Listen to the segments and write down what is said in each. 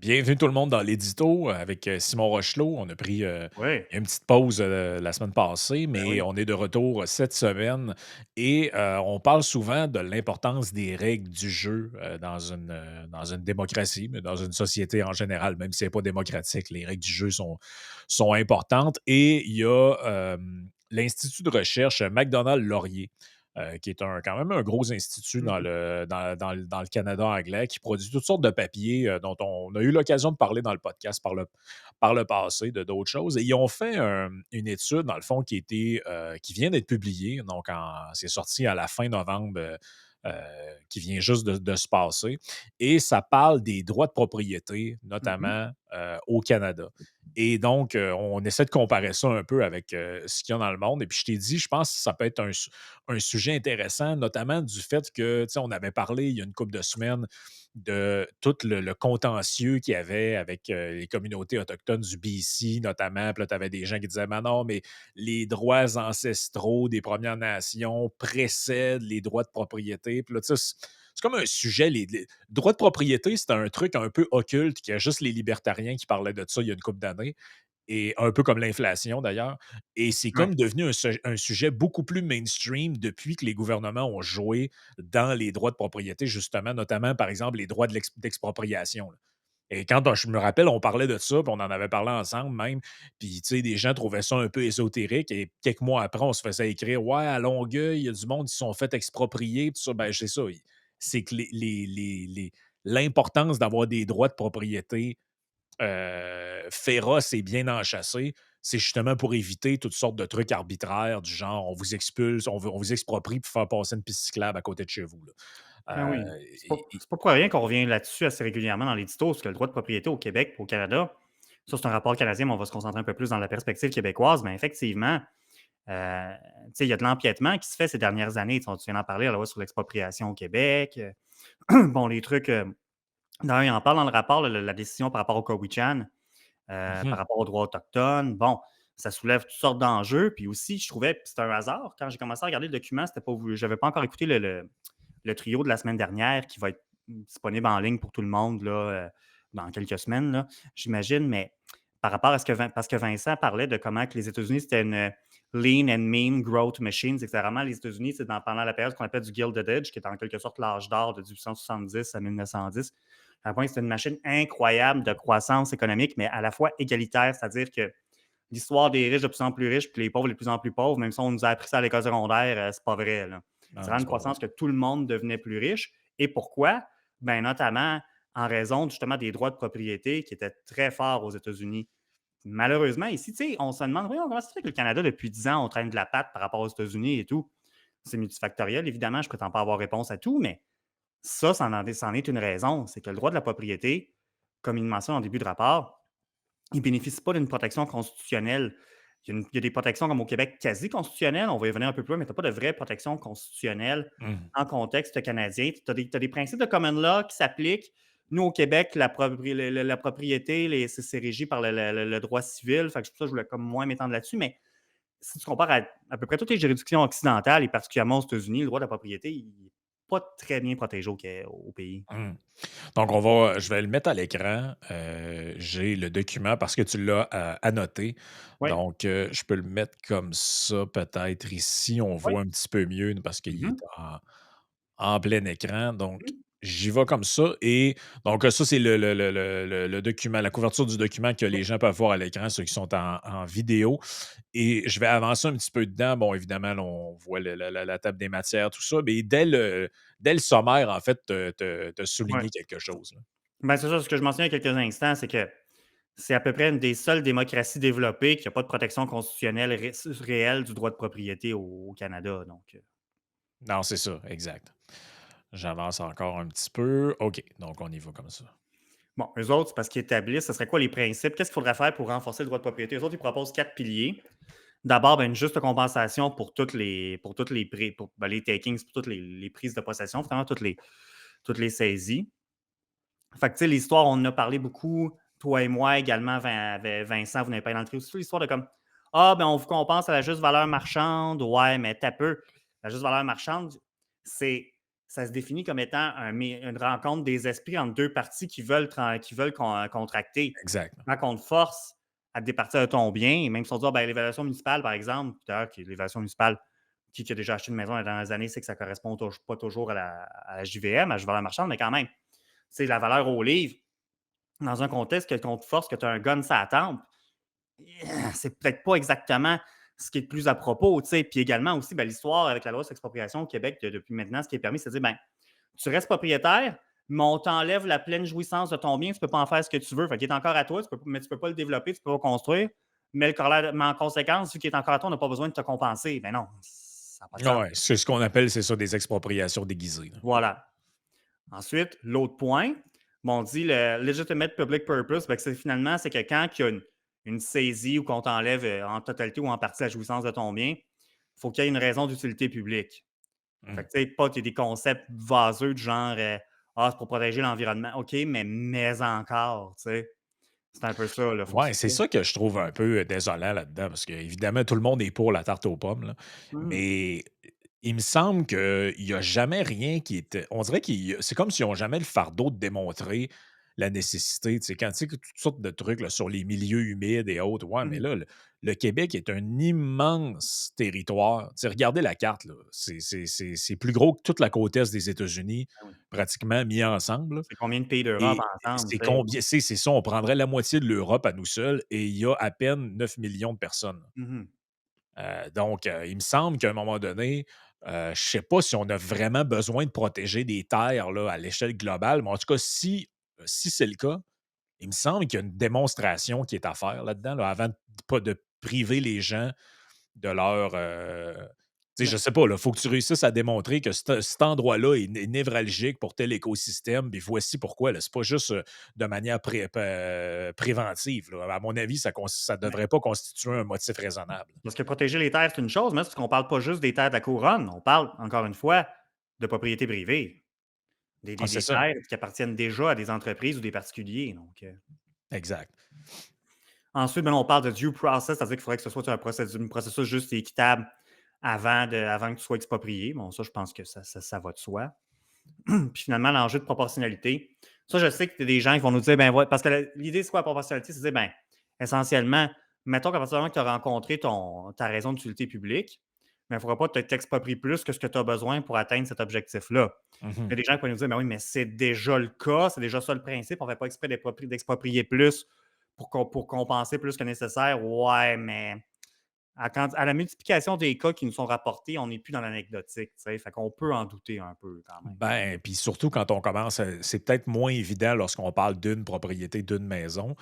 Bienvenue tout le monde dans l'édito avec Simon Rochelot. On a pris Oui, une petite pause la semaine passée, ben mais oui. on est de retour cette semaine et on parle souvent de l'importance des règles du jeu dans une démocratie, mais dans une société en général, même si ce n'est pas démocratique, les règles du jeu sont importantes. Et il y a l'Institut de recherche McDonald Laurier qui est quand même un gros institut Mmh. dans le Canada anglais, qui produit toutes sortes de papiers dont on a eu l'occasion de parler dans le podcast par le passé, de d'autres choses. Et ils ont fait une étude, dans le fond, qui vient d'être publiée. Donc, c'est sorti à la fin novembre. Qui vient juste de se passer. Et ça parle des droits de propriété, Mmh. notamment au Canada. Et donc, on essaie de comparer ça un peu avec ce qu'il y a dans le monde. Et puis, je t'ai dit, je pense que ça peut être un sujet intéressant, notamment du fait que, tu sais, on avait parlé il y a une couple de semaines de tout le contentieux qu'il y avait avec les communautés autochtones du BC, notamment. Puis là, tu avais des gens qui disaient, mais non, mais les droits ancestraux des Premières Nations précèdent les droits de propriété. Puis là, tu sais, c'est comme un sujet. Les droits de propriété, c'est un truc un peu occulte, qu'il y a juste les libertariens qui parlaient de ça il y a une couple d'années. Et un peu comme l'inflation d'ailleurs. Et c'est Ouais. comme devenu un sujet beaucoup plus mainstream depuis que les gouvernements ont joué dans les droits de propriété, justement, notamment, par exemple, les droits d'expropriation. Là. Et quand je me rappelle, on parlait de ça, puis on en avait parlé ensemble même. Puis, tu sais, des gens trouvaient ça un peu ésotérique. Et quelques mois après, on se faisait écrire: Ouais, à Longueuil, il y a du monde qui se sont fait exproprier. Tout ça, ben, c'est ça. C'est que l'importance d'avoir des droits de propriété féroce et bien enchâssé, c'est justement pour éviter toutes sortes de trucs arbitraires du genre on vous expulse, on vous exproprie pour faire passer une piste cyclable à côté de chez vous. Là. Ben oui. C'est pas Et c'est pas pour rien qu'on revient là-dessus assez régulièrement dans l'édito, parce que le droit de propriété au Québec et au Canada, ça, c'est un rapport canadien, mais on va se concentrer un peu plus dans la perspective québécoise. Mais effectivement, tu sais, il y a de l'empiètement qui se fait ces dernières années. Tu viens d'en parler, la loi sur l'expropriation au Québec. Bon, les trucs, d'ailleurs, il en parle dans le rapport, la décision par rapport au Cowichan, par Mhm, rapport aux droits autochtones. Bon, ça soulève toutes sortes d'enjeux. Puis aussi, je trouvais, puis c'est un hasard, quand j'ai commencé à regarder le document, c'était pas voulu. Je n'avais pas encore écouté le trio de la semaine dernière qui va être disponible en ligne pour tout le monde là, dans quelques semaines, là, j'imagine. Mais par rapport à ce que parce que Vincent parlait de comment que les États-Unis, c'était une lean and mean growth machine. C'est que vraiment, les États-Unis, c'est pendant la période qu'on appelle du Gilded Age, qui est en quelque sorte l'âge d'or de 1870 à 1910. À un point, c'était une machine incroyable de croissance économique, mais à la fois égalitaire, c'est-à-dire que l'histoire des riches de plus en plus riches, puis les pauvres de plus en plus pauvres, même si on nous a appris ça à l'école secondaire, c'est pas vrai. Là. C'est non, vraiment une c'est pas vrai. croissance que tout le monde devenait plus riche. Et pourquoi? Ben, notamment en raison justement des droits de propriété qui étaient très forts aux États-Unis. Malheureusement, ici, tu sais, on se demande, voyons, comment ça se fait que le Canada, depuis 10 ans, on traîne de la patte par rapport aux États-Unis et tout. C'est multifactoriel, évidemment, je ne prétends pas avoir réponse à tout, mais ça, c'en est une raison. C'est que le droit de la propriété, comme il mentionne en début de rapport, ils ne bénéficient pas d'une protection constitutionnelle. Il y a des protections comme au Québec quasi constitutionnelles, on va y revenir un peu plus loin, mais tu n'as pas de vraie protection constitutionnelle Mhm. en contexte canadien. Tu as, des principes de common law qui s'appliquent. Nous, au Québec, la propriété, c'est régi par le droit civil. Fait que c'est pour ça que je voulais comme moins m'étendre là-dessus. Mais si tu compares à peu près toutes les juridictions occidentales, et particulièrement aux États-Unis, le droit de la propriété, il n'est pas très bien protégé au pays. Mhm. Donc, je vais le mettre à l'écran. J'ai le document parce que tu l'as annoté. Oui. Donc, je peux le mettre comme ça, peut-être ici. On Oui. voit un petit peu mieux parce qu'il est Mhm. en plein écran. Donc, Mhm. j'y vais comme ça. Et donc, ça, c'est le document, la couverture du document que les Oui. gens peuvent voir à l'écran, ceux qui sont en vidéo. Et je vais avancer un petit peu dedans. Bon, évidemment, là, on voit la table des matières, tout ça. Mais dès le sommaire, en fait, tu as Oui. souligné quelque chose. Là. Ben, c'est ça, ce que je mentionnais il y a quelques instants, c'est que c'est à peu près une des seules démocraties développées qui a pas de protection constitutionnelle réelle du droit de propriété au Canada. Donc, Non, c'est ça, exact. J'avance encore un petit peu. OK, donc on y va comme ça. bon, eux autres, c'est parce qu'ils établissent, ce serait quoi les principes? Qu'est-ce qu'il faudrait faire pour renforcer le droit de propriété? Eux autres, ils proposent 4 piliers. D'abord, ben, une juste compensation pour toutes les prix, pour ben, les takings, pour toutes les prises de possession, finalement, toutes les saisies. Fait que, tu sais, l'histoire, on en a parlé beaucoup, toi et moi également, Vincent, vous n'avez pas entré aussi, l'histoire de comme, ah, ben, on vous compense à la juste valeur marchande. Ouais, mais t'as peu. La juste valeur marchande, c'est, ça se définit comme étant une rencontre des esprits entre deux parties qui veulent contracter. Exact. Quand on te force à te départir de ton bien, et même si on dit, ah, ben, l'évaluation municipale, par exemple, d'ailleurs, l'évaluation municipale, qui a déjà acheté une maison dans les dernières années, c'est que ça ne correspond pas toujours à la JVM, à la valeur marchande, mais quand même, c'est la valeur au livre. Dans un contexte qu'on te force, que tu as un gun sur la tempe, c'est peut-être pas exactement ce qui est le plus à propos. T'sais. Puis également aussi, ben, l'histoire avec la loi sur l'expropriation au Québec depuis maintenant, ce qui est permis, c'est de dire, ben, tu restes propriétaire, mais on t'enlève la pleine jouissance de ton bien, tu ne peux pas en faire ce que tu veux. Fait qu'il est encore à toi, mais tu ne peux pas le développer, tu ne peux pas construire. Mais en conséquence, vu qu'il est encore à toi, on n'a pas besoin de te compenser. Ben non, ça n'a pas de sens. Ouais, c'est ce qu'on appelle, c'est ça, des expropriations déguisées. Là. Voilà. Ensuite, l'autre point, bon, on dit le legitimate public purpose, ben, finalement, c'est que quand il y a une saisie ou qu'on t'enlève en totalité ou en partie la jouissance de ton bien, il faut qu'il y ait une raison d'utilité publique. Fait Mm. que, tu sais, pas des concepts vaseux du genre ah, c'est pour protéger l'environnement. OK, mais encore, tu sais. C'est un peu ça, là. Faut que Ouais, ce c'est soit. ça que je trouve un peu désolant là-dedans, parce qu'évidemment, tout le monde est pour la tarte aux pommes, là, Mhm. mais il me semble qu'il n'y a jamais rien qui est. On dirait que c'est comme s'ils n'ont jamais le fardeau de démontrer la nécessité. Tu sais, quand tu sais que toutes sortes de trucs là, sur les milieux humides et autres, ouais, mais Mhm. là, le Québec est un immense territoire. Tu sais, regardez la carte, là. C'est plus gros que toute la côte est des États-Unis, Ah oui. pratiquement mis ensemble. C'est combien de pays d'Europe Et ensemble, c'est tu sais? combien c'est ça, on prendrait la moitié de l'Europe à nous seuls et il y a à peine 9 millions de personnes. Mhm. Donc, il me semble qu'à un moment donné, je ne sais pas si on a vraiment besoin de protéger des terres là, à l'échelle globale, mais en tout cas, si c'est le cas, il me semble qu'il y a une démonstration qui est à faire là-dedans, là, avant de, pas de priver les gens de leur. Tu sais, je Mais sais pas, il faut que tu réussisses à démontrer que cet endroit-là est névralgique pour tel écosystème, puis voici pourquoi. C'est pas juste de manière préventive. Là. À mon avis, ça ne mais devrait pas constituer un motif raisonnable. parce que protéger les terres, c'est une chose, mais c'est parce qu'on parle pas juste des terres de la couronne. On parle, encore une fois, de propriété privée. Des, Ah, des- c'est des ça. terres qui appartiennent déjà à des entreprises ou des particuliers. Donc, Exact. ensuite, ben, on parle de due process, c'est-à-dire qu'il faudrait que ce soit un processus juste et équitable avant que tu sois exproprié. Bon, ça, je pense que ça va de soi. Puis finalement, l'enjeu de proportionnalité. Ça, je sais que y a des gens qui vont nous dire, ben ouais, parce que l'idée, c'est quoi la proportionnalité? C'est de dire, ben, essentiellement, mettons qu'à partir du moment que tu as rencontré ta raison d'utilité publique, ben, il ne faudra pas t'exproprier plus que ce que tu as besoin pour atteindre cet objectif-là. Il y Mhm. a des gens qui vont nous dire, ben oui, mais c'est déjà le cas, c'est déjà ça le principe, on ne fait pas exprès d'exproprier plus pour compenser plus que nécessaire. Ouais, mais à la multiplication des cas qui nous sont rapportés, on n'est plus dans l'anecdotique. Fait qu'on peut en douter un peu quand même. Ben, puis surtout quand on commence, c'est peut-être moins évident lorsqu'on parle d'une propriété, d'une maison.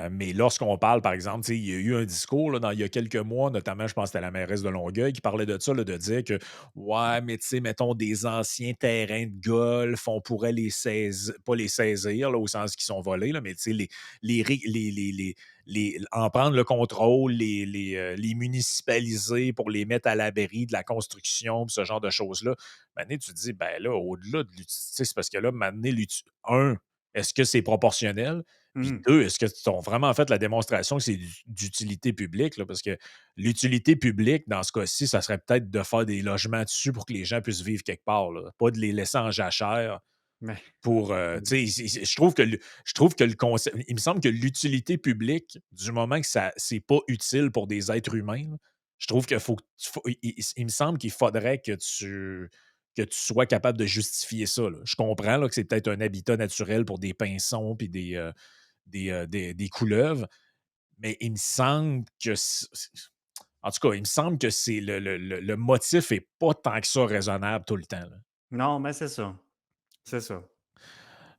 Mais lorsqu'on parle, par exemple, tu sais, il y a eu un discours là, il y a quelques mois, notamment, je pense que c'était la mairesse de Longueuil, qui parlait de ça, là, de dire que, ouais, mais tu sais, mettons des anciens terrains de golf, on pourrait les saisir, pas les saisir, là, au sens qu'ils sont volés, là, mais tu sais, en prendre le contrôle, les municipaliser pour les mettre à l'abri de la construction, pis ce genre de choses-là. Maintenant, tu te dis, ben là, au-delà de l'utilité, c'est parce que là, maintenant, un, est-ce que c'est proportionnel? Puis Mhm. deux, est-ce que tu as vraiment fait la démonstration que c'est d'utilité publique? Là? Parce que l'utilité publique, dans ce cas-ci, ça serait peut-être de faire des logements dessus pour que les gens puissent vivre quelque part, là. Pas de les laisser en jachère Mais, pour. Tu sais, je trouve que le concept. Il me semble que l'utilité publique, du moment que ça c'est pas utile pour des êtres humains, là, je trouve qu'il faut, il me semble qu'il faudrait que tu sois capable de justifier ça. Là. Je comprends là, que c'est peut-être un habitat naturel pour des pinsons puis des couleuvres, mais il me semble que en tout cas, il me semble que c'est le motif est pas tant que ça raisonnable tout le temps, là. non, mais c'est ça. C'est ça.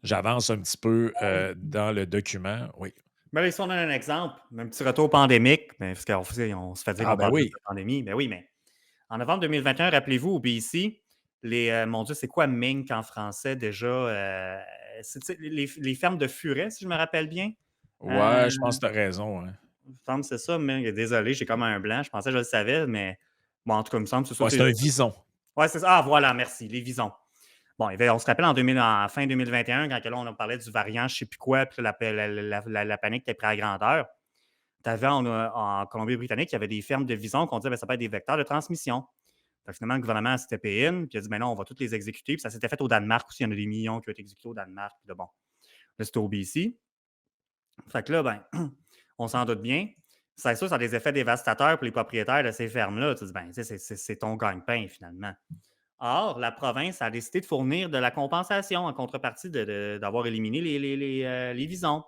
J'avance un petit peu, Oui. dans le document, oui. Mais là, si on donne un exemple, un petit retour pandémique, ben, parce qu'on se fait dire Ah qu'on ben parle juste oui, de pandémie. Ben oui, mais en novembre 2021, rappelez-vous, au BC, mon Dieu, c'est quoi mink en français déjà? Tu sais, les fermes de furets, si je me rappelle bien. Euh, ouais, je pense que tu as raison, hein. il me semble que c'est ça, mais désolé, j'ai comme un blanc. Je pensais que je le savais, mais bon, en tout cas, il me semble que c'est ça. Ouais, c'est un vison. Ouais, c'est ça. Ah, voilà, merci, les visons. Bon, on se rappelle en fin 2021, quand là, on parlait du variant, je ne sais plus quoi, puis la panique était prise à grandeur. Tu avais en Colombie-Britannique, il y avait des fermes de visons qu'on disait ben, ça peut être des vecteurs de transmission. Fait que finalement, le gouvernement s'était payé in, puis il a dit, ben non, on va toutes les exécuter. Puis ça s'était fait au Danemark aussi. Il y en a des millions qui ont été exécutés au Danemark. Puis là, bon, là, c'était au BC. Fait que là, ben, on s'en doute bien. C'est sûr, ça a des effets dévastateurs pour les propriétaires de ces fermes-là. Tu te dis, ben, tu sais, c'est ton gagne-pain, finalement. Or, la province a décidé de fournir de la compensation en contrepartie d'avoir éliminé les visons.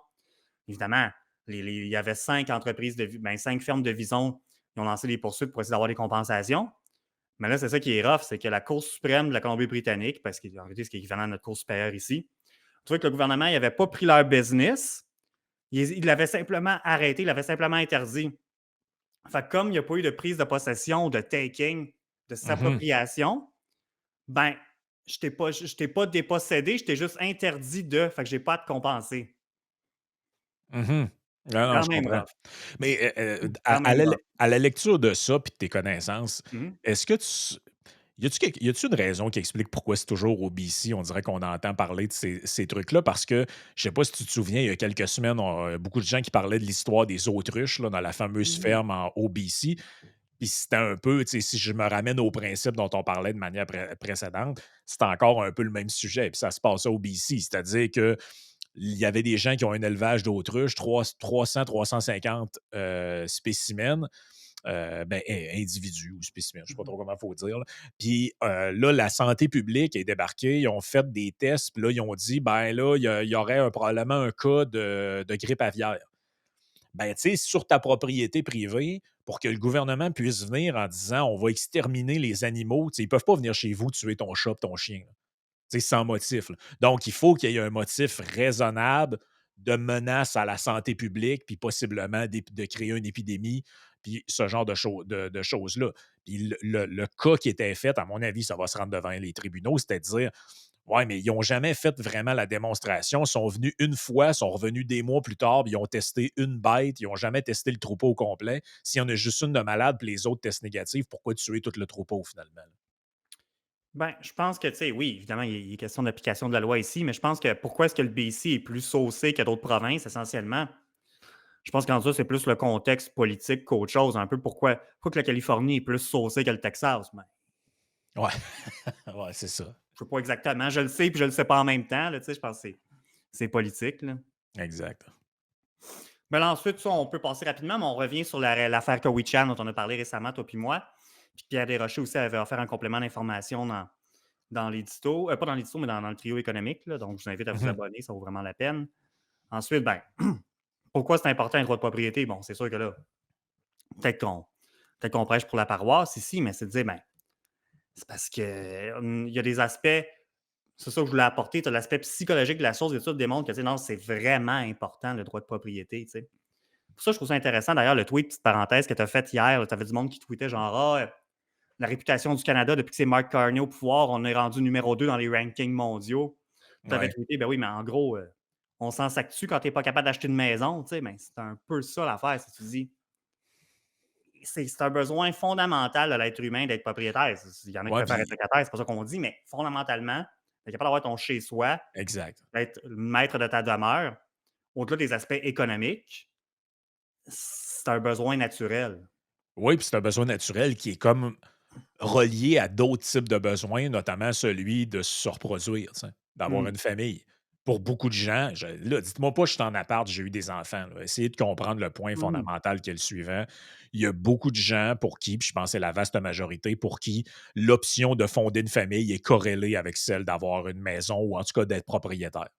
Évidemment, il y avait 5 entreprises, ben, 5 fermes de visons qui ont lancé des poursuites pour essayer d'avoir des compensations. Mais là, c'est ça qui est rough, c'est que la Cour suprême de la Colombie-Britannique, parce qu'en réalité, ce qui est équivalent à notre Cour supérieure ici, trouvait que le gouvernement n'avait pas pris leur business. Il l'avait simplement arrêté, il l'avait simplement interdit. Fait que comme il n'y a pas eu de prise de possession, de taking, de Mhm. s'appropriation, ben, je t'ai pas dépossédé, je t'ai juste interdit de. Fait que j'ai pas à te compenser. Mhm. Non, non, Quand je même comprends. rough. Mais Quand même rough. à la lecture de ça puis de tes connaissances, Mhm. est-ce que tu. Y a-tu une raison qui explique pourquoi c'est toujours au BC? On dirait qu'on entend parler de ces trucs-là parce que, je sais pas si tu te souviens, il y a quelques semaines, beaucoup de gens qui parlaient de l'histoire des autruches là, dans la fameuse Mhm. ferme au BC. Puis c'était un peu, tu sais, si je me ramène au principe dont on parlait de manière précédente, c'était encore un peu le même sujet. Puis ça se passait au BC, c'est-à-dire que il y avait des gens qui ont un élevage d'autruches, 300-350 spécimens, ben, individus ou spécimens, je ne sais pas Mhm. trop comment il faut dire. Là. Puis là, la santé publique est débarquée, ils ont fait des tests, puis là, ils ont dit, ben là, il y aurait probablement un cas de grippe aviaire. Ben, tu sais, sur ta propriété privée, pour que le gouvernement puisse venir en disant on va exterminer les animaux, tu sais, ils ne peuvent pas venir chez vous tuer ton chat, ton chien. Là. Tu sais, sans motif. Là. Donc, il faut qu'il y ait un motif raisonnable de menace à la santé publique, puis possiblement de créer une épidémie, puis ce genre de choses-là. Puis le cas qui était fait, à mon avis, ça va se rendre devant les tribunaux, c'est-à-dire, ouais, mais ils n'ont jamais fait vraiment la démonstration. Ils sont venus une fois, sont revenus des mois plus tard, puis ils ont testé une bête, ils n'ont jamais testé le troupeau au complet. S'il y en a juste une de malade, puis les autres testent négatifs, pourquoi tuer tout le troupeau finalement? Ben, je pense que, tu sais, oui, évidemment, il est question d'application de la loi ici, mais je pense que pourquoi est-ce que le BC est plus saucé que d'autres provinces, essentiellement? Je pense qu'en ça, c'est plus le contexte politique qu'autre chose. Un peu pourquoi que la Californie est plus saucée que le Texas. Ben, Ouais, ouais, c'est ça. je sais pas exactement. Je le sais puis je le sais pas en même temps. Là, tu sais, je pense que c'est politique. Là. Exact. Mais là, ensuite, ça, on peut passer rapidement, mais on revient sur l'affaire Kowichan dont on a parlé récemment, toi puis moi. Puis Pierre Desrochers aussi avait offert un complément d'information dans l'édito. Pas dans l'édito, mais dans le trio économique. Là. Donc, je vous invite à vous Mhm. abonner, ça vaut vraiment la peine. Ensuite, ben, pourquoi c'est important un droit de propriété? Bon, c'est sûr que là, peut-être qu'on peut qu'on prêche pour la paroisse ici, mais c'est de dire, ben, c'est parce que il y a des aspects, c'est ça que je voulais apporter, tu as l'aspect psychologique de la chose, l'étude démontre que, tu sais, non, c'est vraiment important le droit de propriété, tu sais. Pour ça, je trouve ça intéressant, d'ailleurs, le tweet, petite parenthèse, que tu as fait hier, tu avais du monde qui tweetait genre, ah, la réputation du Canada, depuis que c'est Mark Carney au pouvoir, on est rendu numéro 2 dans les rankings mondiaux. Tu avais Ouais. tweeté, ben oui, mais en gros, on s'en sac dessus quand tu n'es pas capable d'acheter une maison, tu sais, mais c'est un peu ça l'affaire, si tu dis c'est un besoin fondamental de l'être humain d'être propriétaire. Il y en a qui Ouais, préfèrent être puis locataire, c'est pas ça qu'on dit, mais fondamentalement, d'être capable d'avoir ton chez-soi, exact. d'être le maître de ta demeure, au-delà des aspects économiques, c'est un besoin naturel. Oui, puis c'est un besoin naturel qui est comme relié à d'autres types de besoins, notamment celui de se reproduire, tu sais, d'avoir Mmh. une famille. Pour beaucoup de gens, là, dites-moi pas, je suis en appart, j'ai eu des enfants. Là. Essayez de comprendre le point Mmh. fondamental qui est le suivant. Il y a beaucoup de gens pour qui, puis je pense que c'est la vaste majorité, pour qui l'option de fonder une famille est corrélée avec celle d'avoir une maison ou en tout cas d'être propriétaire.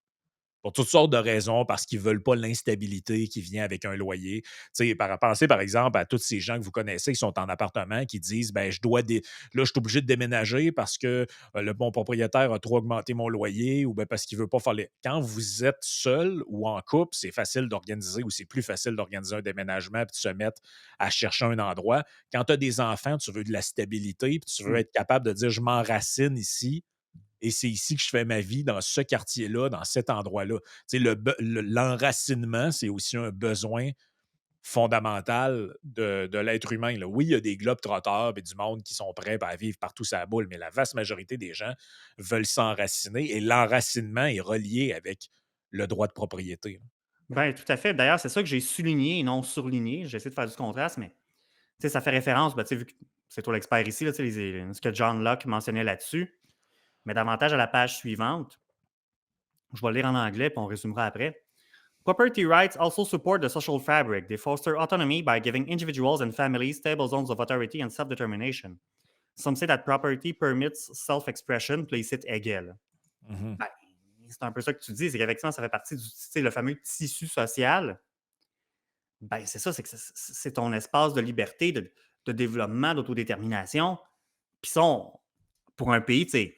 Pour toutes sortes de raisons, parce qu'ils ne veulent pas l'instabilité qui vient avec un loyer. Tu sais, pensez par exemple à tous ces gens que vous connaissez qui sont en appartement, qui disent ben, là, je suis obligé de déménager parce que mon propriétaire a trop augmenté mon loyer ou ben, parce qu'il ne veut pas faire les. Quand vous êtes seul ou en couple, c'est facile d'organiser ou c'est plus facile d'organiser un déménagement et de se mettre à chercher un endroit. Quand tu as des enfants, tu veux de la stabilité puis tu veux Mmh. être capable de dire je m'enracine ici et c'est ici que je fais ma vie, dans ce quartier-là, dans cet endroit-là. Tu sais, l'enracinement, c'est aussi un besoin fondamental de l'être humain. Là. Oui, il y a des globetrotters et du monde qui sont prêts à vivre partout sa boule, mais la vaste majorité des gens veulent s'enraciner et l'enracinement est relié avec le droit de propriété. Là. Ben, tout à fait. D'ailleurs, c'est ça que j'ai souligné et non surligné. J'essaie de faire du contraste, mais tu sais, ça fait référence, ben, tu sais, vu que c'est toi l'expert ici, là, ce que John Locke mentionnait là-dessus, mais davantage à la page suivante. Je vais le lire en anglais, puis on résumera après. Property rights also support the social fabric. They foster autonomy by giving individuals and families stable zones of authority and self-determination. Some say that property permits self-expression, puis là, ici, Hegel. Mhm. Ben, c'est un peu ça que tu dis, c'est qu'effectivement, ça fait partie du le fameux tissu social. Ben, c'est ça, c'est que c'est ton espace de liberté, de développement, d'autodétermination. Puis ça, pour un pays, tu sais,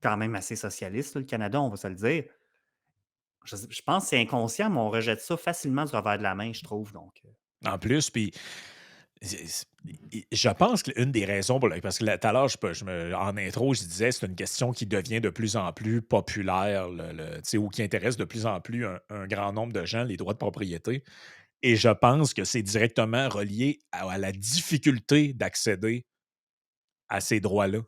quand même assez socialiste, là, le Canada, on va se le dire, je pense que c'est inconscient, mais on rejette ça facilement du revers de la main, je trouve. Donc, En plus, puis je pense qu'une des raisons pour parce que tout à l'heure, en intro, je disais c'est une question qui devient de plus en plus populaire, tu sais, ou qui intéresse de plus en plus un grand nombre de gens, les droits de propriété. Et je pense que c'est directement relié à la difficulté d'accéder à ces droits-là.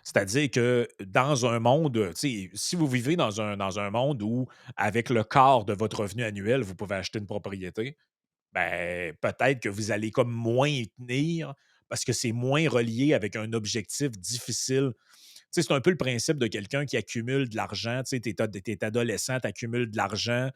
C'est-à-dire que dans un monde, tu sais, si vous vivez dans un monde où, avec le quart de votre revenu annuel, vous pouvez acheter une propriété, ben, peut-être que vous allez comme moins y tenir parce que c'est moins relié avec un objectif difficile. Tu sais, c'est un peu le principe de quelqu'un qui accumule de l'argent. Tu sais, t'es adolescent, tu accumules de l'argent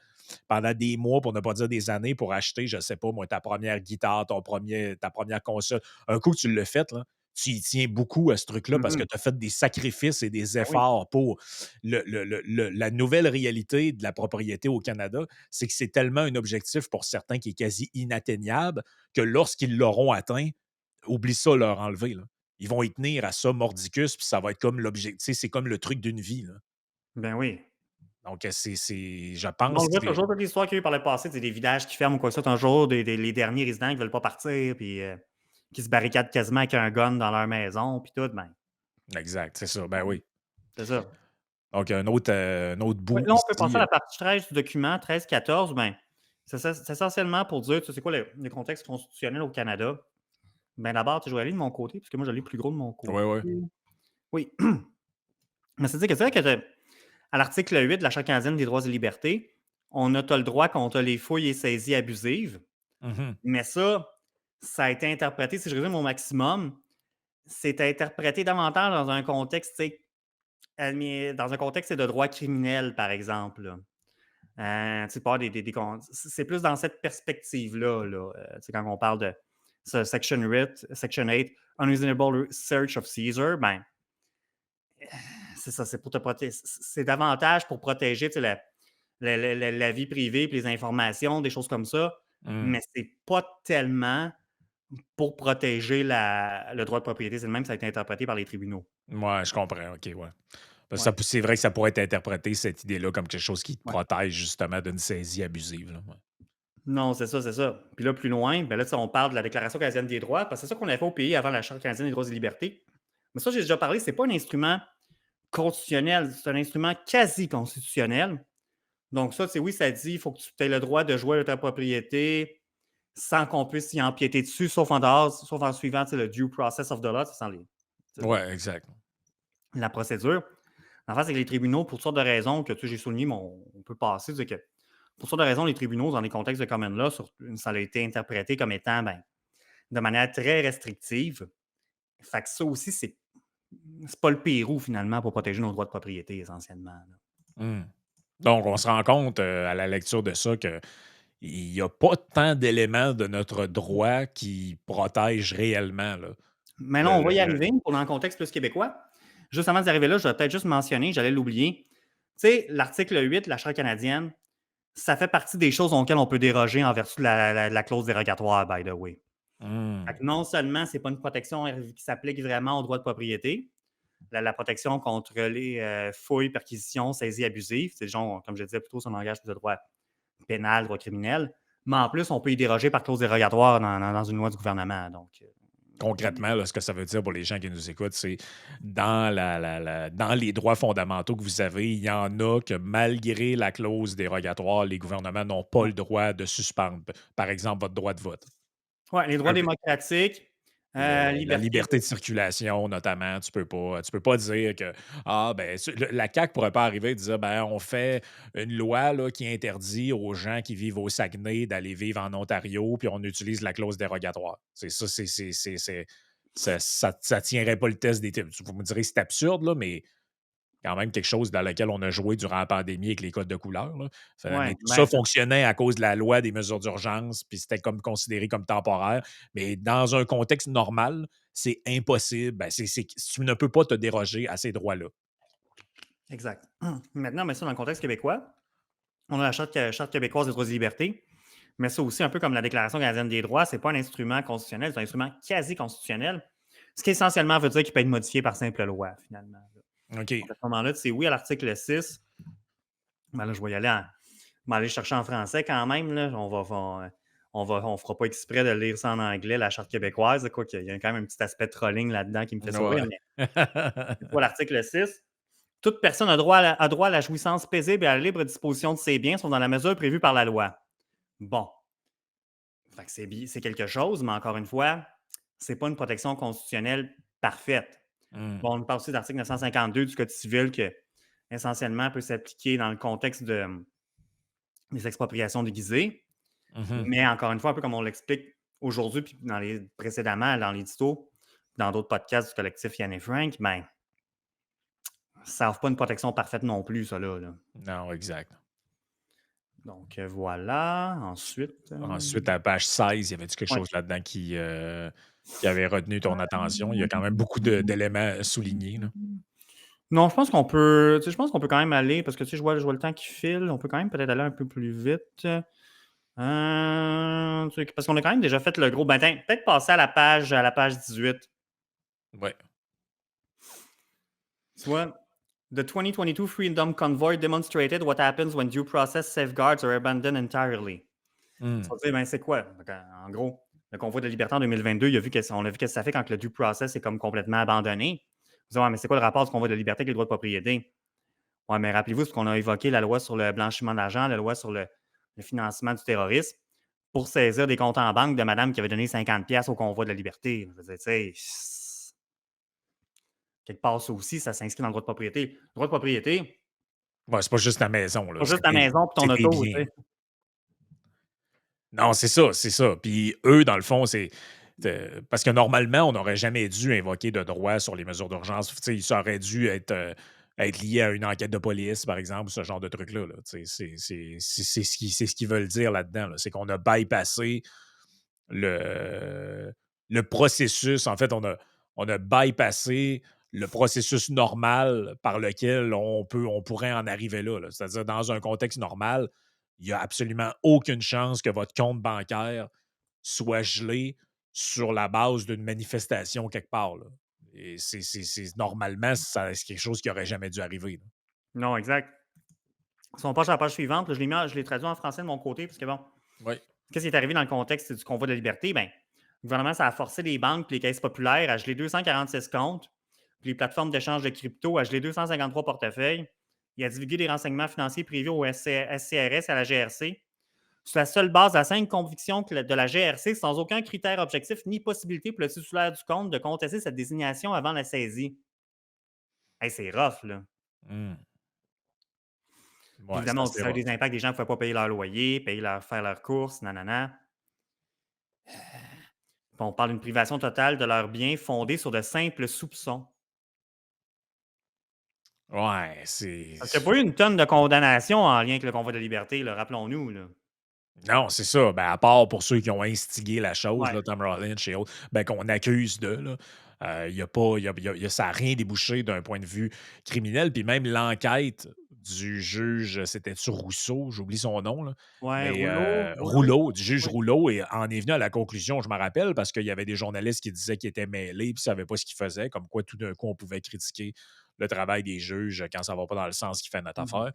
pendant des mois, pour ne pas dire des années, pour acheter, je sais pas, moi, ta première guitare, ta première console. Un coup que tu l'as fait, là, tu y tiens beaucoup à ce truc-là parce que mhm, tu as fait des sacrifices et des ben oui. efforts pour la nouvelle réalité de la propriété au Canada, c'est que c'est tellement un objectif pour certains qui est quasi inatteignable que lorsqu'ils l'auront atteint, oublie ça, leur enlever. Là. Ils vont y tenir à ça mordicus, puis ça va être comme l'objectif, c'est comme le truc d'une vie. Là. Ben oui. Donc, je On pense le que voit toujours dans l'histoire qu'il y a eu par le passé, des villages qui ferment ou quoi que ce soit, un jour, les derniers résidents qui ne veulent pas partir, puis qui se barricadent quasiment avec un gun dans leur maison, puis tout, ben, exact, c'est ça. Ben oui. c'est ça. Donc, un autre Ouais, bout là, on peut passer ici. à la partie 13 du document, 13-14, ben, c'est essentiellement pour dire, tu sais, c'est quoi le contexte constitutionnel au Canada. Ben d'abord, tu sais, je vais aller de mon côté, parce que moi, je l'ai plus gros de mon côté. Oui, oui. Oui. Mais c'est-à-dire que à l'article 8 de la Charte canadienne des droits et libertés, on a, t'as le droit contre les fouilles et saisies abusives. Mhm. Mais ça a été interprété, si je résume au maximum, c'est interprété davantage dans un contexte, tu sais, dans un contexte de droit criminel, par exemple. Là. Tu sais, pas c'est plus dans cette perspective-là, là, tu sais, quand on parle de Section 8, Unreasonable Search of Caesar, ben, c'est ça, c'est pour te protéger. C'est davantage pour protéger tu sais, la vie privée et les informations, des choses comme ça, Mm. mais c'est pas tellement pour protéger le droit de propriété. C'est le même, ça a été interprété par les tribunaux. Ouais, je comprends. OK, ouais. Parce que Ouais, c'est vrai que ça pourrait être interprété, cette idée-là, comme quelque chose qui te ouais. protège justement d'une saisie abusive. Là. Ouais. Non, c'est ça, c'est ça. Puis là, plus loin, ben là, tu sais, on parle de la Déclaration canadienne des droits, parce que c'est ça qu'on avait fait au pays avant la Charte canadienne des droits et libertés. Mais ça, j'ai déjà parlé, c'est pas un instrument constitutionnel, c'est un instrument quasi constitutionnel. Donc, ça, oui, ça dit il faut que tu aies le droit de jouer à ta propriété sans qu'on puisse y empiéter dessus, sauf en dehors, sauf en suivant le due process of the law, c'est Ouais, exact. la procédure. En fait, c'est que les tribunaux, pour toutes sortes de raisons que j'ai souligné, mais on peut passer, c'est que pour toutes sortes de raisons, les tribunaux, dans les contextes de common law, ça a été interprété comme étant ben, de manière très restrictive. Fait que ça aussi, c'est pas le Pérou, finalement, pour protéger nos droits de propriété, essentiellement. Là. Mm. Donc, on se rend compte à la lecture de ça qu'il n'y a pas tant d'éléments de notre droit qui protègent réellement. Là. Mais là, Le, on va le- y le- arriver pour dans le contexte plus québécois. Juste avant d'y arriver là, je vais peut-être juste mentionner, j'allais l'oublier. Tu sais, l'article 8 de la Charte canadienne, ça fait partie des choses auxquelles on peut déroger en vertu de la clause dérogatoire, by the way. Fait Mm. que non seulement ce n'est pas une protection qui s'applique vraiment au droit de propriété, la protection contre les fouilles, perquisitions, saisies abusives, c'est genre, comme je disais plus tôt, ça engage plus de droit pénal, droit criminel, mais en plus, on peut y déroger par clause dérogatoire dans une loi du gouvernement. Donc, Concrètement, là, ce que ça veut dire pour les gens qui nous écoutent, c'est dans les droits fondamentaux que vous avez, il y en a que malgré la clause dérogatoire, les gouvernements n'ont pas le droit de suspendre. Par exemple, votre droit de vote. ouais, les droits Un peu. démocratiques, La liberté. liberté de circulation, notamment, tu peux pas dire que la CAQ pourrait pas arriver et dire ben on fait une loi là, qui interdit aux gens qui vivent au Saguenay d'aller vivre en Ontario, puis on utilise la clause dérogatoire. C'est ça, c'est ça tiendrait pas le test des tests. Vous me direz, c'est absurde, là, mais quand même quelque chose dans lequel on a joué durant la pandémie avec les codes de couleur, là. Mais Ouais, tout ça ben, fonctionnait à cause de la loi des mesures d'urgence, puis c'était comme considéré comme temporaire. Mais dans un contexte normal, c'est impossible. Ben, tu ne peux pas te déroger à ces droits-là. exact. Maintenant, mais ça, dans le contexte québécois, on a la Charte québécoise des droits et libertés, mais ça aussi, un peu comme la Déclaration canadienne des droits, c'est pas un instrument constitutionnel, c'est un instrument quasi constitutionnel, ce qui essentiellement veut dire qu'il peut être modifié par simple loi, finalement. Donc, OK. à ce moment-là, tu sais, oui, à l'article 6, ben là, je vais y aller aller chercher en français quand même. Là. On fera pas exprès de lire ça en anglais, la Charte québécoise. Quoi qu'il y a quand même un petit aspect trolling là-dedans qui me fait sourire. Ouais. Mais pour l'article 6, toute personne a droit à la jouissance paisible et à la libre disposition de ses biens, sont dans la mesure prévue par la loi. Bon, fait que c'est quelque chose, mais encore une fois, c'est pas une protection constitutionnelle parfaite. Mmh. Bon, on parle aussi de l'article 952 du Code civil qui, essentiellement, peut s'appliquer dans le contexte des expropriations déguisées. Mmh. Mais encore une fois, un peu comme on l'explique aujourd'hui, puis précédemment, dans l'édito, dans d'autres podcasts du collectif Yann et Frank, ben, ça offre pas une protection parfaite non plus, ça là. Non, exact. Donc, voilà. Ensuite, Ensuite, à la page 16, y avait-tu quelque ouais. chose là-dedans qui avait retenu ton attention? Il y a quand même beaucoup d'éléments soulignés, là. Non, je pense qu'on peut, tu sais, je pense qu'on peut quand même aller, parce que tu sais, je vois le temps qui file, on peut quand même peut-être aller un peu plus vite. Parce qu'on a quand même déjà fait le gros. Ben, peut-être passer à la page 18. Ouais. Tu vois, The 2022 Freedom Convoy demonstrated what happens when due process safeguards are abandoned entirely. Tu Mmh. vas te dire, ben, c'est quoi? Donc, en gros, le convoi de la liberté en 2022, on a vu que ça fait quand le due process est comme complètement abandonné. Vous dites, ouais, mais c'est quoi le rapport du convoi de la liberté avec les droits de propriété? Ouais, mais rappelez-vous ce qu'on a évoqué, la loi sur le blanchiment d'argent, la loi sur le financement du terrorisme, pour saisir des comptes en banque de madame qui avait donné 50$ au convoi de la liberté. Je veux dire, tu sais, quelque part, ça aussi, ça s'inscrit dans le droit de propriété. Le droit de propriété, Ouais, c'est pas juste ta maison, là, pas juste ta maison et ton c'est tes auto, tu biens. sais. Non, c'est ça, c'est ça. Puis eux, dans le fond, parce que normalement, on n'aurait jamais dû invoquer de droit sur les mesures d'urgence. Tu sais, ça aurait dû être lié à une enquête de police, par exemple, ce genre de truc-là. Là. Tu sais, c'est ce qu'ils veulent dire là-dedans. Là. C'est qu'on a bypassé le, le processus. En fait, on a bypassé le processus normal par lequel on pourrait en arriver là. Là. C'est-à-dire, dans un contexte normal, il n'y a absolument aucune chance que votre compte bancaire soit gelé sur la base d'une manifestation quelque part. Là. Et normalement, c'est quelque chose qui n'aurait jamais dû arriver. Là. Non, exact. Si on passe à la page suivante, là, je l'ai traduit en français de mon côté, parce que bon, Oui. qu'est-ce qui est arrivé dans le contexte du convoi de la liberté? Ben, le gouvernement, ça a forcé les banques et les caisses populaires à geler 246 comptes, puis les plateformes d'échange de crypto à geler 253 portefeuilles. Il a divulgué des renseignements financiers privés au SCRS et à la GRC sur la seule base à 5 convictions de la GRC, sans aucun critère objectif ni possibilité pour le titulaire du compte de contester cette désignation avant la saisie. Hey, c'est rough, là. Hmm. Puis Ouais, c'est évidemment, assez ça a eu rough. des impacts, des gens ne pouvaient pas payer leur loyer, faire leurs courses, nanana. Puis on parle d'une privation totale de leurs biens fondée sur de simples soupçons. Ouais, Parce qu'il n'y a pas eu une tonne de condamnations en lien avec le convoi de liberté, là, rappelons-nous. Là. Non, c'est ça. Ben, à part pour ceux qui ont instigé la chose, Ouais. là, Tom Rollins et autres, ben, qu'on accuse de, là. Y a pas, ça n'a rien débouché d'un point de vue criminel. Puis même l'enquête du juge, c'était-tu Rousseau, j'oublie son nom, là, Ouais, mais Rouleau. Du juge Oui. Rouleau, et en est venu à la conclusion, je me rappelle, parce qu'il y avait des journalistes qui disaient qu'ils étaient mêlés puis ne savaient pas ce qu'ils faisaient, comme quoi tout d'un coup, on pouvait critiquer le travail des juges quand ça ne va pas dans le sens qui fait notre Mhm. affaire,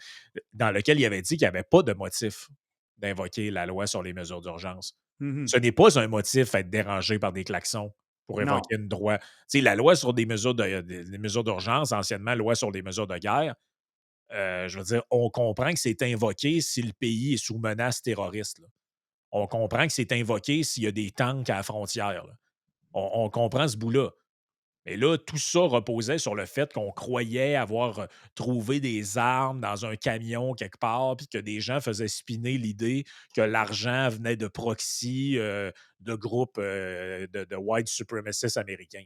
dans lequel il avait dit qu'il n'y avait pas de motif d'invoquer la loi sur les mesures d'urgence. Mhm. Ce n'est pas un motif à être dérangé par des klaxons pour Non. évoquer une droit. Tu sais, la loi sur des mesures d'urgence, anciennement loi sur les mesures de guerre, je veux dire, on comprend que c'est invoqué si le pays est sous menace terroriste. Là. On comprend que c'est invoqué s'il y a des tanks à la frontière. Là. On comprend ce bout-là. Mais là, tout ça reposait sur le fait qu'on croyait avoir trouvé des armes dans un camion quelque part, puis que des gens faisaient spinner l'idée que l'argent venait de proxy de groupes de white supremacists américains.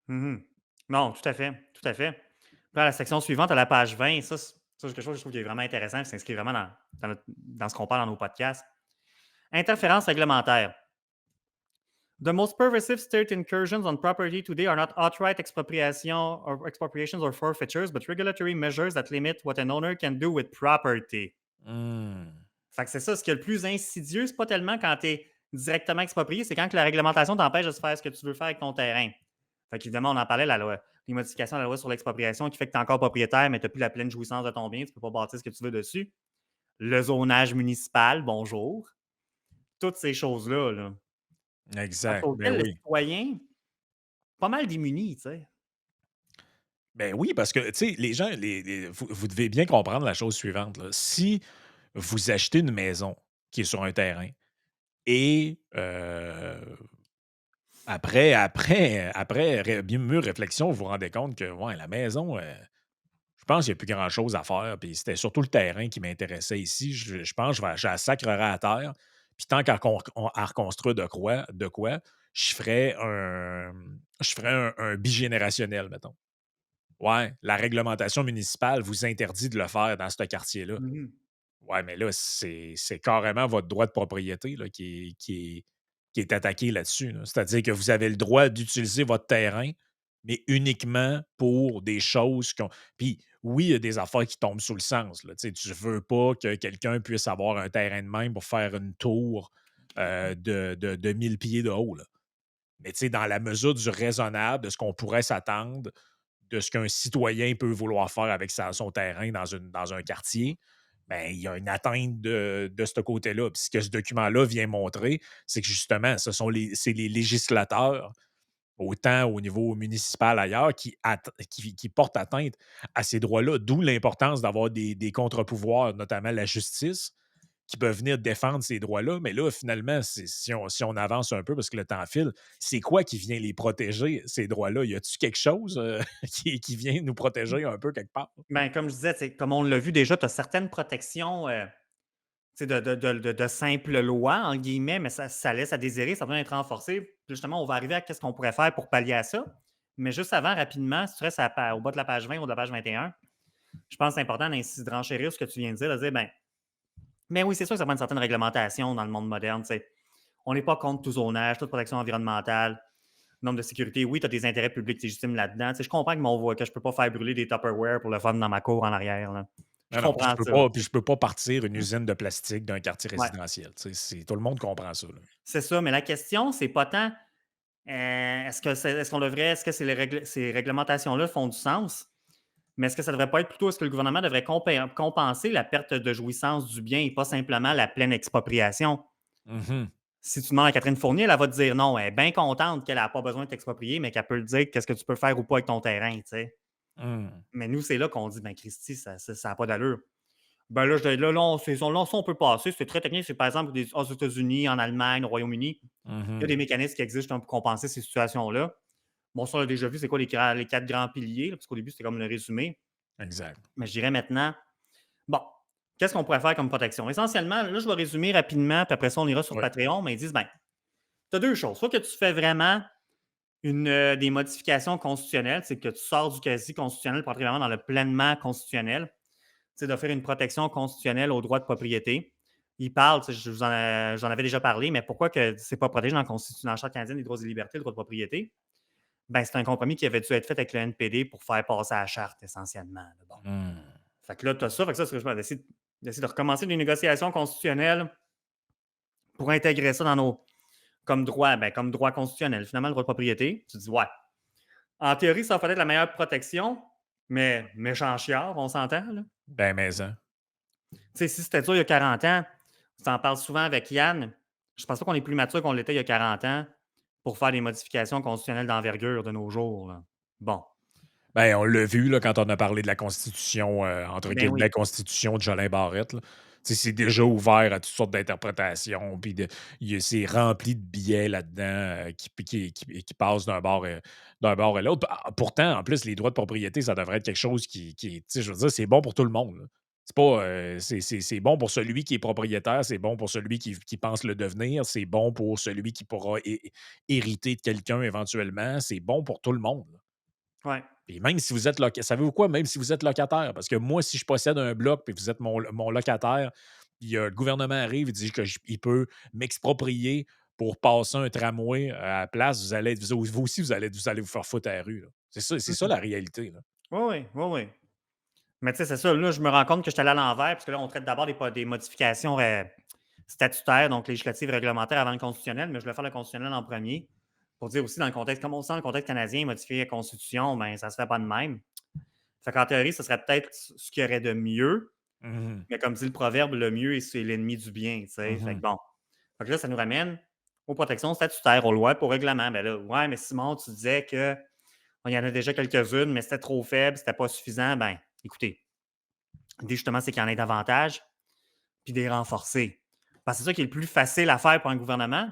Mhm. Non, tout à fait, tout à fait. Puis à la section suivante, à la page 20, ça, c'est quelque chose que je trouve qui est vraiment intéressant, qui s'inscrit vraiment dans ce qu'on parle dans nos podcasts. Interférence réglementaire. The most pervasive state incursions on property today are not outright expropriation or expropriations or forfeitures, but regulatory measures that limit what an owner can do with property. Hmm. Fait que c'est ça, ce qui est le plus insidieux, c'est pas tellement quand tu es directement exproprié, c'est quand que la réglementation t'empêche de se faire ce que tu veux faire avec ton terrain. Fait qu'évidemment, on en parlait, la loi, les modifications à la loi sur l'expropriation qui fait que tu es encore propriétaire, mais tu n'as plus la pleine jouissance de ton bien, tu ne peux pas bâtir ce que tu veux dessus. Le zonage municipal, bonjour. Toutes ces choses-là. Là. Face Exact. Ben auxquelles le oui. citoyen, pas mal démuni, tu sais. Ben oui, parce que, tu sais, les gens, vous devez bien comprendre la chose suivante, là. Si vous achetez une maison qui est sur un terrain et après bien mûre réflexion, vous vous rendez compte que, ouais, la maison, je pense qu'il y a plus grand-chose à faire, puis c'était surtout le terrain qui m'intéressait ici. Je pense que je la sacrerais à terre, puis tant à reconstruire de quoi, je ferais un bigénérationnel, mettons. Ouais, la réglementation municipale vous interdit de le faire dans ce quartier-là. Mhm. Ouais, mais là, c'est carrément votre droit de propriété là, qui est attaqué là-dessus, là. C'est-à-dire que vous avez le droit d'utiliser votre terrain, mais uniquement pour des choses qu'on. Puis oui, il y a des affaires qui tombent sous le sens. Là. Tu ne veux pas que quelqu'un puisse avoir un terrain de même pour faire une tour de 1000 pieds de haut. Là. Mais tu sais, dans la mesure du raisonnable, de ce qu'on pourrait s'attendre, de ce qu'un citoyen peut vouloir faire avec son terrain dans un quartier, ben, il y a une atteinte de ce côté-là. Puis ce que ce document-là vient montrer, c'est que justement, c'est les législateurs, autant au niveau municipal ailleurs, qui portent atteinte à ces droits-là, d'où l'importance d'avoir des contre-pouvoirs, notamment la justice, qui peuvent venir défendre ces droits-là. Mais là, finalement, si on avance un peu, parce que le temps file, c'est quoi qui vient les protéger, ces droits-là? Y a-t-il quelque chose qui vient nous protéger un peu quelque part? Ben, comme je disais, comme on l'a vu déjà, tu as certaines protections de simples lois, en guillemets, mais ça laisse à désirer, ça doit être renforcé. Puis justement, on va arriver à ce qu'on pourrait faire pour pallier à ça. Mais juste avant, rapidement, si tu restes au bas de la page 20 ou de la page 21, je pense que c'est important de renchérir ce que tu viens de dire, de dire, ben, mais oui, c'est sûr que ça prend une certaine réglementation dans le monde moderne. Tu sais. On n'est pas contre tout zonage, toute protection environnementale, nombre de sécurité. Oui, tu as des intérêts publics légitimes là-dedans. Tu sais, je comprends que je ne peux pas faire brûler des Tupperware pour le fun dans ma cour en arrière. Là. Je Non, non, puis comprends ça. je peux pas partir une usine de plastique d'un quartier Ouais, résidentiel. Tout le monde comprend ça. Là. c'est ça. Mais la question, c'est pas tant est-ce que ces réglementations-là font du sens? Mais est-ce que ça devrait pas être plutôt, est-ce que le gouvernement devrait compenser la perte de jouissance du bien et pas simplement la pleine expropriation? Mhm. Si tu demandes à Catherine Fournier, elle va te dire non. Elle est bien contente qu'elle n'a pas besoin de t'exproprier, mais qu'elle peut te dire qu'est-ce que tu peux faire ou pas avec ton terrain. Tu sais. Mm. Mais nous, c'est là qu'on dit, ben Christy, ça n'a pas d'allure. Ben là, ça, on peut passer. C'est très technique. C'est par exemple aux États-Unis, en Allemagne, au Royaume-Uni. Il y a des Mhm. mécanismes qui existent pour compenser ces situations-là. Bon, ça, on l'a déjà vu, c'est quoi les quatre grands piliers, là, parce qu'au début, c'était comme le résumé. Exact. Mais je dirais maintenant, bon, qu'est-ce qu'on pourrait faire comme protection? Essentiellement, là, je vais résumer rapidement, puis après ça, on ira sur Oui. Patreon, mais ils disent, ben, tu as deux choses. Soit que tu fais vraiment des modifications constitutionnelles, c'est que tu sors du quasi constitutionnel pour entrer vraiment dans le pleinement constitutionnel, c'est d'offrir une protection constitutionnelle aux droits de propriété. Il parle, j'en avais déjà parlé, mais pourquoi que c'est pas protégé dans la Charte canadienne des droits et libertés, le droit de propriété? Ben, c'est un compromis qui avait dû être fait avec le NPD pour faire passer à la charte, essentiellement. Bon. Mm. Fait que là, tu as ça. Fait que ça, c'est ce que je pense, d'essayer de recommencer des négociations constitutionnelles pour intégrer ça comme droit, comme droit constitutionnel. Finalement, le droit de propriété, tu te dis, ouais. En théorie, ça va peut-être la meilleure protection, mais méchant chiard, on s'entend. Là. Ben, mais, hein. Tu sais, si c'était ça il y a 40 ans, tu en parles souvent avec Yann. Je pense pas qu'on est plus mature qu'on l'était il y a 40 ans pour faire des modifications constitutionnelles d'envergure de nos jours. Là. Bon. Ben, on l'a vu là, quand on a parlé de la Constitution, entre Ben guillemets, oui. Constitution de Jolin Barrette. Là. sais, c'est déjà ouvert à toutes sortes d'interprétations, puis c'est rempli de billets là-dedans qui passent d'un bord à l'autre. Pourtant, en plus, les droits de propriété, ça devrait être quelque chose tu sais, je veux dire, c'est bon pour tout le monde, là. C'est pas, c'est bon pour celui qui est propriétaire, c'est bon pour celui qui pense le devenir, c'est bon pour celui qui pourra hériter de quelqu'un éventuellement, c'est bon pour tout le monde, là. Ouais. Et même si vous êtes locataire, savez-vous quoi? Même si vous êtes locataire, parce que moi, si je possède un bloc et vous êtes mon locataire, puis le gouvernement arrive et dit qu'il peut m'exproprier pour passer un tramway à la place, vous aussi, vous allez vous faire foutre à la rue, là. C'est ça Mmh. la réalité, là. Oui, oui, oui, oui. Mais tu sais, c'est ça, là, je me rends compte que je suis allé à l'envers, parce que là, on traite d'abord des modifications statutaires, donc législatives, réglementaires avant le constitutionnel, mais je vais faire le constitutionnel en premier. Pour dire aussi, dans le contexte, comme on sent dans le contexte canadien, modifier la Constitution, ben, ça se fait pas de même. Fait qu'en théorie, ce serait peut-être ce qu'il y aurait de mieux, Mhm, mais comme dit le proverbe, le mieux c'est l'ennemi du bien, tu sais. Fait que mhm. bon. Fait que là, ça nous ramène aux protections statutaires, aux lois, aux règlements. Ben là, ouais, mais Simon, tu disais que bon, il y en a déjà quelques-unes, mais c'était trop faible, c'était pas suffisant. Ben, écoutez, l'idée justement, c'est qu'il y en ait davantage, puis des renforcer. Parce que c'est ça qui est le plus facile à faire pour un gouvernement.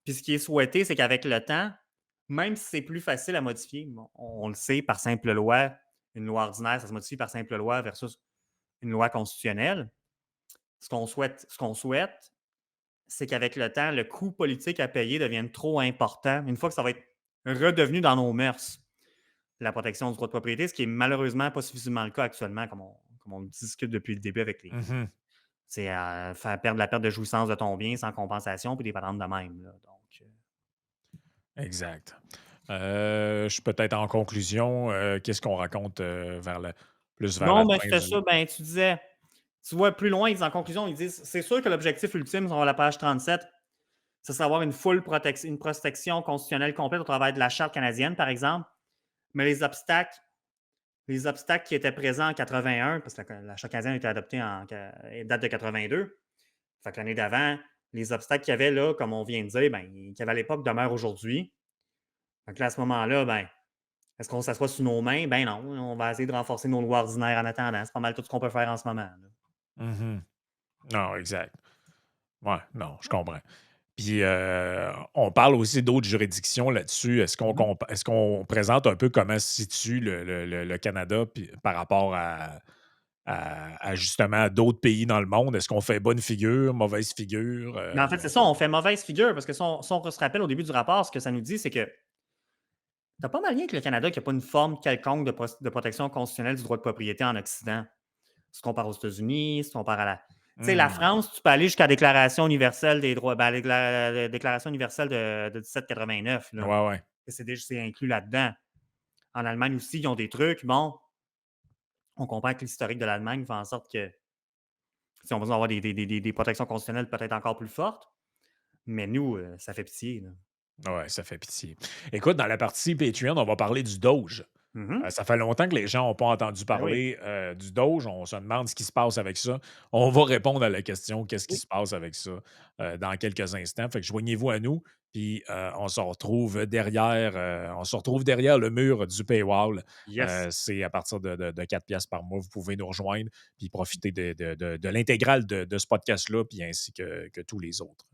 Puis ce qui est souhaité, c'est qu'avec le temps, même si c'est plus facile à modifier, bon, on le sait par simple loi, une loi ordinaire, ça se modifie par simple loi versus une loi constitutionnelle. Ce qu'on souhaite, c'est qu'avec le temps, le coût politique à payer devienne trop important. Une fois que ça va être redevenu dans nos mœurs, la protection du droit de propriété, ce qui est malheureusement pas suffisamment le cas actuellement, comme on discute depuis le début avec les. Mhm. C'est faire perdre la perte de jouissance de ton bien sans compensation, puis des patentes de même, là. Donc, Exact. Peut-être en conclusion, qu'est-ce qu'on raconte plus vers la non, ben, fin c'était du. ça. Ben, tu disais, tu vois, plus loin, en conclusion, ils disent c'est sûr que l'objectif ultime, sur la page 37, ce serait d'avoir une protection constitutionnelle complète au travers de la Charte canadienne, par exemple. Mais les obstacles qui étaient présents en 81, parce que la Charte canadienne a été adoptée date de 82, fait que l'année d'avant, les obstacles qu'il y avait là, comme on vient de dire, ben, qu'il y avait à l'époque demeurent aujourd'hui. Fait que là, à ce moment-là, ben, est-ce qu'on s'assoit sous nos mains? Ben non, on va essayer de renforcer nos lois ordinaires en attendant. C'est pas mal tout ce qu'on peut faire en ce moment, là. Mhm. Non, exact. Ouais, non, je comprends. Puis, on parle aussi d'autres juridictions là-dessus. Mhm. Est-ce qu'on présente un peu comment se situe le Canada par rapport à justement d'autres pays dans le monde? Est-ce qu'on fait bonne figure, mauvaise figure? Mais en fait, c'est ça, on fait mauvaise figure parce que si on se rappelle au début du rapport, ce que ça nous dit, c'est que t'as pas mal lien avec le Canada qui n'a pas une forme quelconque de protection constitutionnelle du droit de propriété en Occident. Si on compare aux États-Unis, si on compare à la. Tu sais, la Hmm. France, tu peux aller jusqu'à la Déclaration universelle des droits, ben, la Déclaration universelle de 1789, là. Ouais, ouais. C'est inclus là-dedans. En Allemagne aussi, ils ont des trucs. Bon, on comprend que l'historique de l'Allemagne fait en sorte que si on va avoir des protections constitutionnelles peut-être encore plus fortes, mais nous, ça fait pitié, là. Ouais, ça fait pitié. Écoute, dans la partie Patreon, on va parler du Doge. Mhm. Ça fait longtemps que les gens n'ont pas entendu Ben oui. parler du Doge. On se demande ce qui se passe avec ça. On va répondre à la question qu'est-ce qui Oui. se passe avec ça dans quelques instants. Fait que joignez-vous à nous. Puis on se retrouve derrière le mur du paywall. Yes. C'est à partir de 4 piastres par mois. Vous pouvez nous rejoindre puis profiter de l'intégrale de ce podcast-là, puis ainsi que tous les autres.